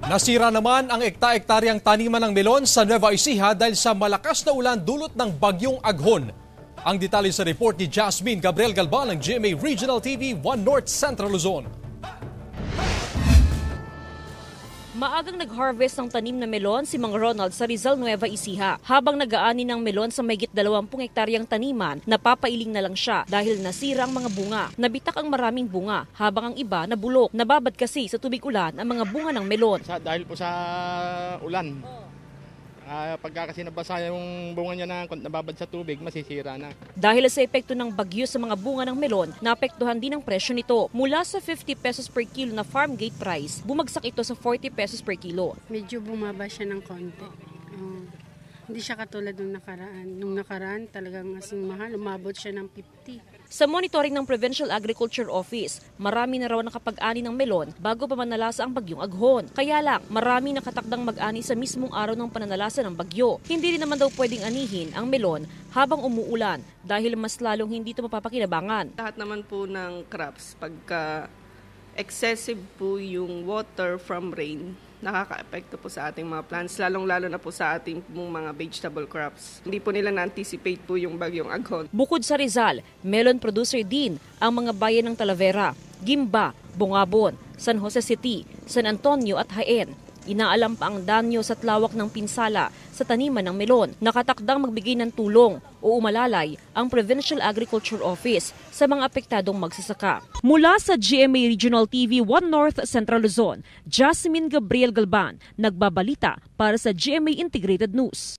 Nasira naman ang ekta-ektaryang taniman ng melon sa Nueva Ecija dahil sa malakas na ulan dulot ng bagyong Aghon. Ang detalye sa report ni Jasmine Gabriel Galban ng GMA Regional TV 1 North Central Luzon. Maagang nag-harvest ng tanim na melon si Mang Ronald sa Rizal, Nueva Ecija. Habang nag-aani ng melon sa mahigit 20 hektaryang taniman, napapailing na lang siya dahil nasira ang mga bunga. Nabitak ang maraming bunga habang ang iba nabulok. Nababad kasi sa tubig ulan ang mga bunga ng melon. Dahil po sa ulan. Pagka kasi nabasa yung bunga niya na nababad sa tubig, masisira na. Dahil sa epekto ng bagyo sa mga bunga ng melon, naapektuhan din ang presyo nito. Mula sa 50 pesos per kilo na farm gate price, bumagsak ito sa 40 pesos per kilo. Medyo bumaba siya ng konti. Hindi siya katulad nung nakaraan. Nung nakaraan talagang asing mahal, umabot siya ng 50. Sa monitoring ng Provincial Agriculture Office, marami na raw nakapag-ani ng melon bago pa manalasa ang bagyong Aghon. Kaya lang, marami nakatakdang mag-ani sa mismong araw ng pananalasa ng bagyo. Hindi rin naman daw pwedeng anihin ang melon habang umuulan dahil mas lalong hindi ito mapapakinabangan. Lahat naman po ng crops, pagka excessive po yung water from rain, nakaka-epekto po sa ating mga plants, lalong-lalo na po sa ating mga vegetable crops. Hindi po nila na-anticipate po yung bagyong Aghon. Bukod sa Rizal, melon producer din ang mga bayan ng Talavera, Gimba, Bungabon, San Jose City, San Antonio at Jaén. Inaalam pa ang danyo sa tlawak ng pinsala sa taniman ng melon. Nakatakdang magbigay ng tulong o umalalay ang Provincial Agriculture Office sa mga apektadong magsasaka. Mula sa GMA Regional TV 1 North Central Luzon, Jasmine Gabriel Galban, nagbabalita para sa GMA Integrated News.